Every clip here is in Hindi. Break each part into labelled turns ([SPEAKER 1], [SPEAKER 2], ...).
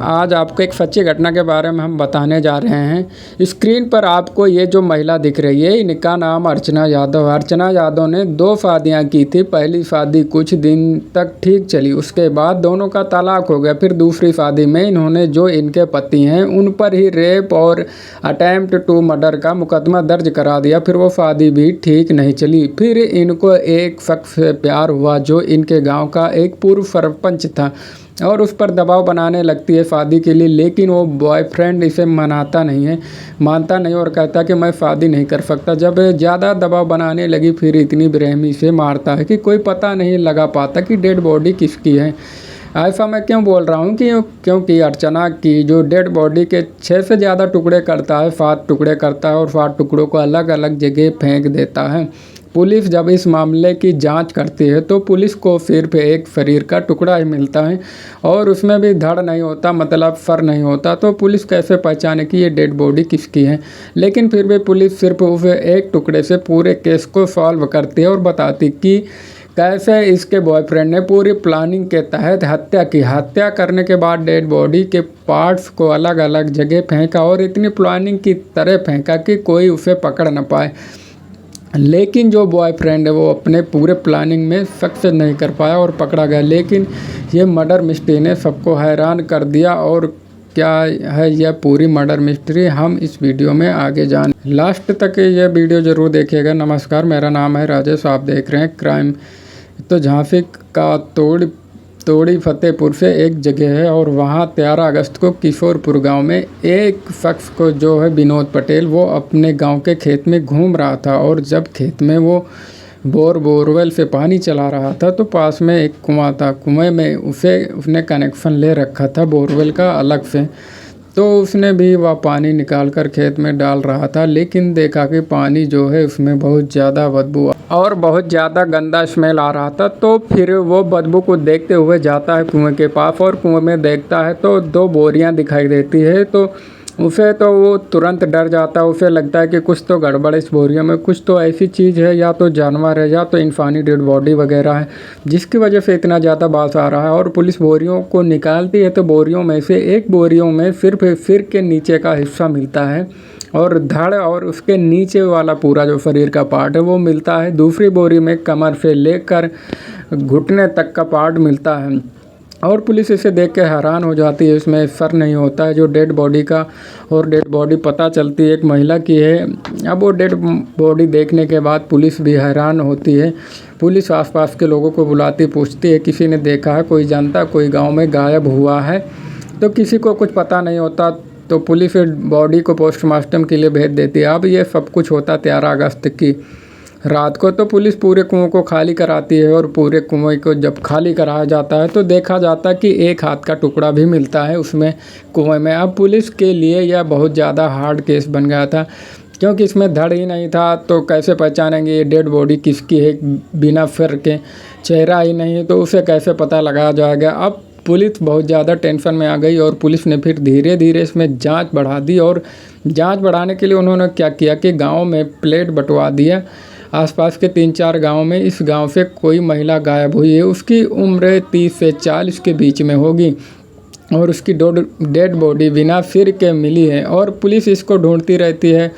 [SPEAKER 1] आज आपको एक सच्ची घटना के बारे में हम बताने जा रहे हैं। स्क्रीन पर आपको ये जो महिला दिख रही है, इनका नाम अर्चना यादव। अर्चना यादव ने 2 शादियां की थी। पहली शादी कुछ दिन तक ठीक चली, उसके बाद दोनों का तलाक हो गया। फिर दूसरी शादी में इन्होंने जो इनके पति हैं उन पर ही रेप और अटेम्प्ट टू मर्डर का मुकदमा दर्ज करा दिया। फिर वो शादी भी ठीक नहीं चली। फिर इनको एक शख्स से प्यार हुआ जो इनके गाँव का एक पूर्व सरपंच था और उस पर दबाव बनाने लगती है शादी के लिए, लेकिन वो बॉयफ्रेंड इसे मानता नहीं और कहता कि मैं शादी नहीं कर सकता। जब ज़्यादा दबाव बनाने लगी फिर इतनी बेरहमी से मारता है कि कोई पता नहीं लगा पाता कि डेड बॉडी किसकी है। ऐसा मैं क्यों बोल रहा हूँ क्योंकि अर्चना की जो डेड बॉडी के 6 से ज़्यादा टुकड़े करता है, 7 टुकड़े करता है और 7 टुकड़ों को अलग अलग जगह फेंक देता है। पुलिस जब इस मामले की जांच करती है तो पुलिस को सिर्फ एक शरीर का टुकड़ा ही मिलता है और उसमें भी धड़ नहीं होता, मतलब सर नहीं होता। तो पुलिस कैसे पहचाने कि ये डेड बॉडी किसकी है। लेकिन फिर भी पुलिस सिर्फ उस एक टुकड़े से पूरे केस को सॉल्व करती है और बताती कि कैसे इसके बॉयफ्रेंड ने पूरी प्लानिंग के तहत हत्या की। हत्या करने के बाद डेड बॉडी के पार्ट्स को अलग अलग जगह फेंका और इतनी प्लानिंग की तरह फेंका कि कोई उसे पकड़ न पाए। लेकिन जो बॉयफ्रेंड है वो अपने पूरे प्लानिंग में सक्सेस नहीं कर पाया और पकड़ा गया। लेकिन ये मर्डर मिस्ट्री ने सबको हैरान कर दिया। और क्या है यह पूरी मर्डर मिस्ट्री, हम इस वीडियो में आगे जान लास्ट तक ये वीडियो ज़रूर देखिएगा। नमस्कार, मेरा नाम है राजेश, आप देख रहे हैं क्राइम। तो झांसी का तोड़ी फतेहपुर से एक जगह है और वहाँ 13 अगस्त को किशोरपुर गांव में एक शख्स को जो है विनोद पटेल, वो अपने गांव के खेत में घूम रहा था और जब खेत में वो बोरवेल से पानी चला रहा था तो पास में एक कुआं था। कुएं में उसने कनेक्शन ले रखा था बोरवेल का अलग से। तो उसने भी वह पानी निकाल कर खेत में डाल रहा था, लेकिन देखा कि पानी जो है उसमें बहुत ज़्यादा बदबू और बहुत ज़्यादा गंदा स्मेल आ रहा था। तो फिर वो बदबू को देखते हुए जाता है कुएं के पास और कुएं में देखता है तो 2 बोरियां दिखाई देती है। तो उसे तो वो तुरंत डर जाता है। उसे लगता है कि कुछ तो गड़बड़ है इस बोरियों में, कुछ तो ऐसी चीज़ है, या तो जानवर है या तो इंसानी डेड बॉडी वगैरह है जिसकी वजह से इतना ज़्यादा बास आ रहा है। और पुलिस बोरियों को निकालती है तो बोरियों में से एक बोरियों में सिर्फ सिर के नीचे का हिस्सा मिलता है और धड़ और उसके नीचे वाला पूरा जो शरीर का पार्ट है वो मिलता है। दूसरी बोरी में कमर से लेकर घुटने तक का पार्ट मिलता है और पुलिस इसे देख के हैरान हो जाती है। इसमें सर नहीं होता है जो डेड बॉडी का, और डेड बॉडी पता चलती है एक महिला की है। अब वो डेड बॉडी देखने के बाद पुलिस भी हैरान होती है। पुलिस आसपास के लोगों को बुलाती, पूछती है किसी ने देखा है, कोई जानता, कोई गांव में गायब हुआ है। तो किसी को कुछ पता नहीं होता। तो पुलिस बॉडी को पोस्टमार्टम के लिए भेज देती है। अब ये सब कुछ होता 13 अगस्त की रात को। तो पुलिस पूरे कुएं को खाली कराती है और पूरे कुएं को जब खाली कराया जाता है तो देखा जाता है कि एक हाथ का टुकड़ा भी मिलता है उसमें कुएं में। अब पुलिस के लिए यह बहुत ज़्यादा हार्ड केस बन गया था क्योंकि इसमें धड़ ही नहीं था। तो कैसे पहचानेंगे ये डेड बॉडी किसकी है, बिना सिर के, चेहरा ही नहीं है तो उसे कैसे पता लगाया जाएगा। अब पुलिस बहुत ज़्यादा टेंशन में आ गई और पुलिस ने फिर धीरे धीरे इसमें जांच बढ़ा दी। और जांच बढ़ाने के लिए उन्होंने क्या किया कि गांव में प्लेट बंटवा दिया आसपास के 3-4 गांव में। इस गांव से कोई महिला गायब हुई है, उसकी उम्र 30 से 40 के बीच में होगी और उसकी डेड बॉडी बिना सिर के मिली है और पुलिस इसको ढूंढती रहती है।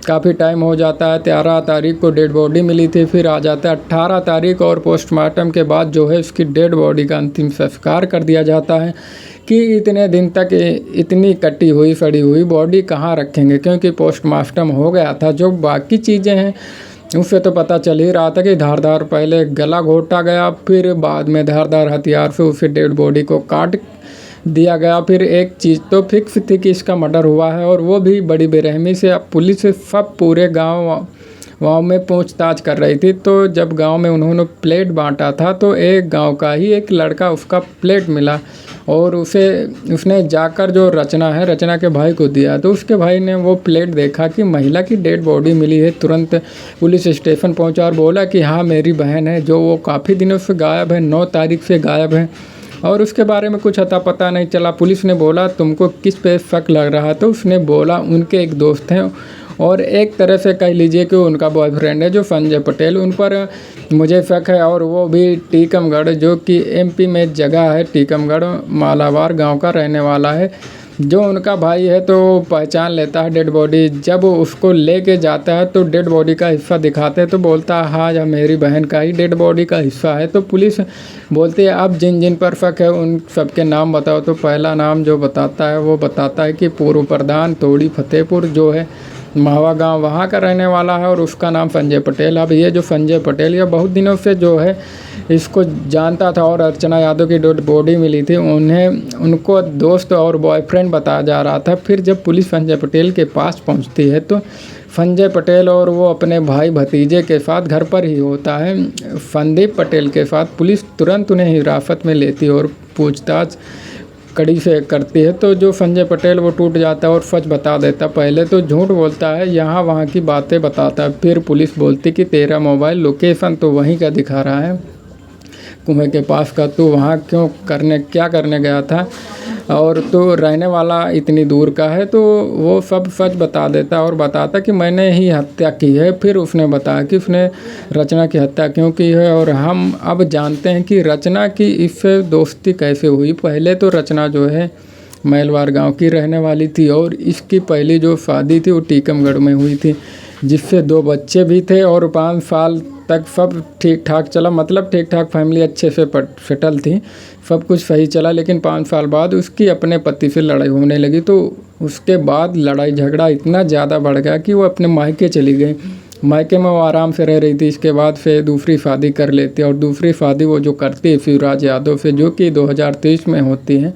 [SPEAKER 1] काफ़ी टाइम हो जाता है। 13 तारीख को डेड बॉडी मिली थी, फिर आ जाता है 18 तारीख और पोस्टमार्टम के बाद जो है उसकी डेड बॉडी का अंतिम संस्कार कर दिया जाता है कि इतने दिन तक इतनी कटी हुई सड़ी हुई बॉडी कहाँ रखेंगे, क्योंकि पोस्टमार्टम हो गया था। जो बाकी चीज़ें हैं उससे तो पता चल ही रहा था कि धारदार पहले गला घोटा गया, फिर बाद में धारदार हथियार से उसे डेड बॉडी को काट दिया गया। फिर एक चीज़ तो फिक्स थी कि इसका मर्डर हुआ है और वो भी बड़ी बेरहमी से। अब पुलिस सब पूरे गांव में पूछताछ कर रही थी। तो जब गांव में उन्होंने प्लेट बांटा था तो एक गांव का ही एक लड़का उसका प्लेट मिला और उसने जाकर जो रचना के भाई को दिया। तो उसके भाई ने वो प्लेट देखा कि महिला की डेड बॉडी मिली है, तुरंत पुलिस स्टेशन पहुंचा और बोला कि हाँ मेरी बहन है जो वो काफ़ी दिनों से गायब है, 9 तारीख से गायब है और उसके बारे में कुछ अता पता नहीं चला। पुलिस ने बोला तुमको किस पे शक लग रहा है, तो उसने बोला उनके एक दोस्त हैं और एक तरह से कह लीजिए कि उनका बॉयफ्रेंड है जो संजय पटेल, उन पर मुझे शक है। और वो भी टीकमगढ़, जो कि एमपी में जगह है टीकमगढ़, मालाबार गांव का रहने वाला है। जो उनका भाई है तो पहचान लेता है डेड बॉडी। जब उसको लेके जाता है तो डेड बॉडी का हिस्सा दिखाते हैं तो बोलता है हाँ यह मेरी बहन का ही डेड बॉडी का हिस्सा है। तो पुलिस बोलती है अब जिन जिन पर शक है उन सबके नाम बताओ। तो पहला नाम जो बताता है वो बताता है कि पूर्व प्रधान तोड़ी फतेहपुर, जो है मावा गांव, वहाँ का रहने वाला है और उसका नाम संजय पटेल। अब ये जो संजय पटेल ये बहुत दिनों से जो है इसको जानता था और अर्चना यादव की डेड बॉडी मिली थी उनको दोस्त और बॉयफ्रेंड बताया जा रहा था। फिर जब पुलिस संजय पटेल के पास पहुंचती है तो संजय पटेल और वो अपने भाई भतीजे के साथ घर पर ही होता है संदीप पटेल के साथ। पुलिस तुरंत उन्हें हिरासत में लेती है और पूछताछ कड़ी से करती है। तो जो संजय पटेल वो टूट जाता है और सच बता देता। पहले तो झूठ बोलता है, यहाँ वहाँ की बातें बताता है। फिर पुलिस बोलती कि तेरा मोबाइल लोकेशन तो वहीं का दिखा रहा है कुएं के पास का, तो वहाँ क्या करने गया था और तो रहने वाला इतनी दूर का है। तो वो सब सच बता देता और बताता कि मैंने ही हत्या की है। फिर उसने बताया कि उसने रचना की हत्या क्यों की है और हम अब जानते हैं कि रचना की इससे दोस्ती कैसे हुई। पहले तो रचना जो है मैलवार गांव की रहने वाली थी और इसकी पहली जो शादी थी वो टीकमगढ़ में हुई थी, जिससे 2 बच्चे भी थे और 5 साल तक सब ठीक ठाक चला। मतलब ठीक ठाक फैमिली अच्छे से सेटल थी, सब कुछ सही चला। लेकिन 5 साल बाद उसकी अपने पति से लड़ाई होने लगी। तो उसके बाद लड़ाई झगड़ा इतना ज़्यादा बढ़ गया कि वो अपने मायके चली गई। मायके में वो आराम से रह रही थी। इसके बाद फिर दूसरी शादी कर लेती है और दूसरी शादी वो जो करती है शिवराज यादव से, जो कि 2023 में होती है।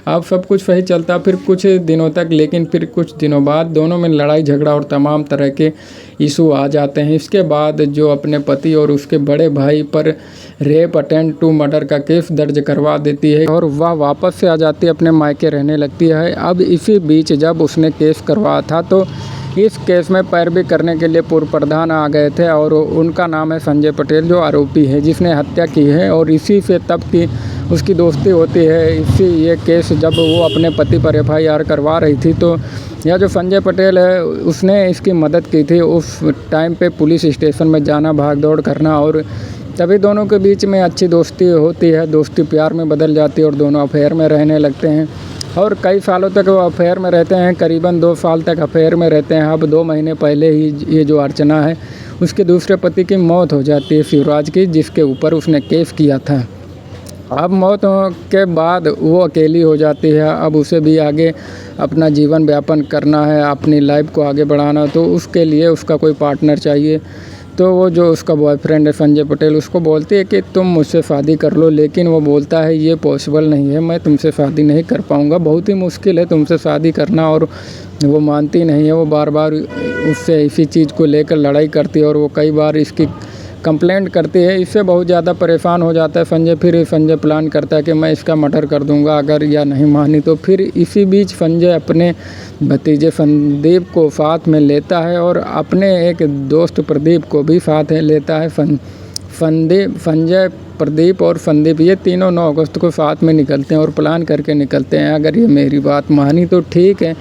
[SPEAKER 1] अब सब कुछ सही चलता फिर कुछ दिनों तक, लेकिन फिर कुछ दिनों बाद दोनों में लड़ाई झगड़ा और तमाम तरह के इशू आ जाते हैं। इसके बाद जो अपने पति और उसके बड़े भाई पर रेप अटेम्प्ट टू मर्डर का केस दर्ज करवा देती है और वह वापस से आ जाती है, अपने मायके रहने लगती है। अब इसी बीच जब उसने केस करवाया था तो इस केस में पैरवी करने के लिए पूर्व प्रधान आ गए थे और उनका नाम है संजय पटेल, जो आरोपी है जिसने हत्या की है। और इसी से तब की उसकी दोस्ती होती है। इसी ये केस जब वो अपने पति पर FIR करवा रही थी तो यह जो संजय पटेल है उसने इसकी मदद की थी उस टाइम पे पुलिस स्टेशन में जाना, भाग दौड़ करना, और तभी दोनों के बीच में अच्छी दोस्ती होती है। दोस्ती प्यार में बदल जाती है और दोनों अफेयर में रहने लगते हैं और कई सालों तक वो अफेयर में रहते हैं। करीबन 2 साल तक अफेयर में रहते हैं। अब 2 महीने पहले ही ये जो अर्चना है उसके दूसरे पति की मौत हो जाती है शिवराज की, जिसके ऊपर उसने केस किया था। अब मौत के बाद वो अकेली हो जाती है। अब उसे भी आगे अपना जीवन यापन करना है, अपनी लाइफ को आगे बढ़ाना, तो उसके लिए उसका कोई पार्टनर चाहिए। तो वो जो उसका बॉयफ्रेंड है संजय पटेल उसको बोलती है कि तुम मुझसे शादी कर लो, लेकिन वो बोलता है ये पॉसिबल नहीं है, मैं तुमसे शादी नहीं कर पाऊँगा, बहुत ही मुश्किल है तुमसे शादी करना। और वो मानती नहीं है। वो बार बार उससे इसी चीज़ को लेकर लड़ाई करती है और वो कई बार इसकी कंप्लेंट करती है। इससे बहुत ज़्यादा परेशान हो जाता है संजय। फिर संजय प्लान करता है कि मैं इसका मर्डर कर दूंगा अगर या नहीं मानी तो। फिर इसी बीच संजय अपने भतीजे संदीप को साथ में लेता है और अपने एक दोस्त प्रदीप को भी साथ लेता है। संजय, प्रदीप और संदीप ये तीनों 9 अगस्त को साथ में निकलते हैं और प्लान करके निकलते हैं, अगर ये मेरी बात मानी तो ठीक है,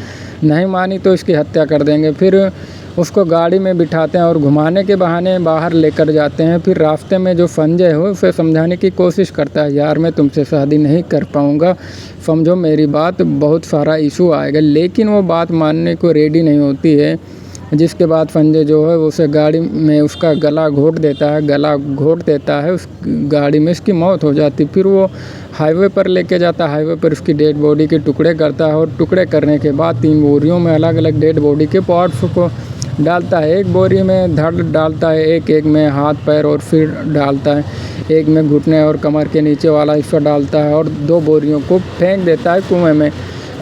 [SPEAKER 1] नहीं मानी तो इसकी हत्या कर देंगे। फिर उसको गाड़ी में बिठाते हैं और घुमाने के बहाने बाहर लेकर जाते हैं। फिर रास्ते में जो संजय है उसे समझाने की कोशिश करता है, यार मैं तुमसे शादी नहीं कर पाऊँगा, समझो मेरी बात, बहुत सारा इशू आएगा। लेकिन वो बात मानने को रेडी नहीं होती है। जिसके बाद संजय जो है उसे गाड़ी में उसका गला घोट देता है, उस गाड़ी में उसकी मौत हो जाती। फिर वो हाईवे पर लेके जाता है, हाईवे पर उसकी डेड बॉडी के टुकड़े करता है और टुकड़े करने के बाद 3 बोरियों में अलग अलग डेड बॉडी के पार्ट्स को डालता है। एक बोरी में धड़ डालता है, एक में हाथ पैर और सिर डालता है, एक में घुटने और कमर के नीचे वाला हिस्सा डालता है और 2 बोरियों को फेंक देता है कुएं में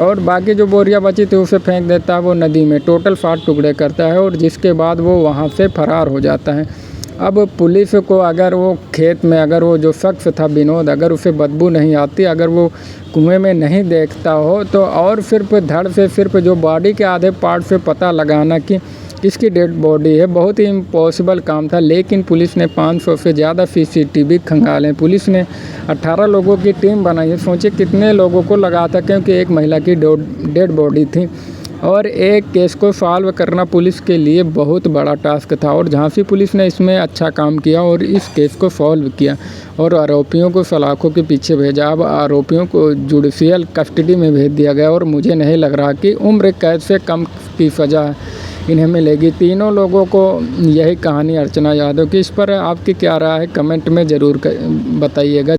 [SPEAKER 1] और बाकी जो बोरियां बची थी उसे फेंक देता है वो नदी में। टोटल 7 टुकड़े करता है और जिसके बाद वो वहाँ से फरार हो जाता है। अब पुलिस को अगर वो खेत में अगर वो जो शख्स था विनोद, अगर उसे बदबू नहीं आती, अगर वो कुएं में नहीं देखता हो तो और सिर्फ धड़ से सिर्फ जो बॉडी के आधे पार्ट से पता लगाना कि किसकी डेड बॉडी है, बहुत ही इम्पॉसिबल काम था। लेकिन पुलिस ने 500 से ज़्यादा CCTV खंगाले। पुलिस ने 18 लोगों की टीम बनाई है। सोचिए कितने लोगों को लगा था, क्योंकि एक महिला की डेड बॉडी थी। और एक केस को सॉल्व करना पुलिस के लिए बहुत बड़ा टास्क था और झांसी पुलिस ने इसमें अच्छा काम किया और इस केस को सॉल्व किया और आरोपियों को सलाखों के पीछे भेजा। अब आरोपियों को जुडिशियल कस्टडी में भेज दिया गया और मुझे नहीं लग रहा कि उम्र कैद से कम की सज़ा इन्हें मिलेगी। तीनों लोगों को यही कहानी अर्चना यादव की। इस पर आपकी क्या राय है, कमेंट में ज़रूर बताइएगा।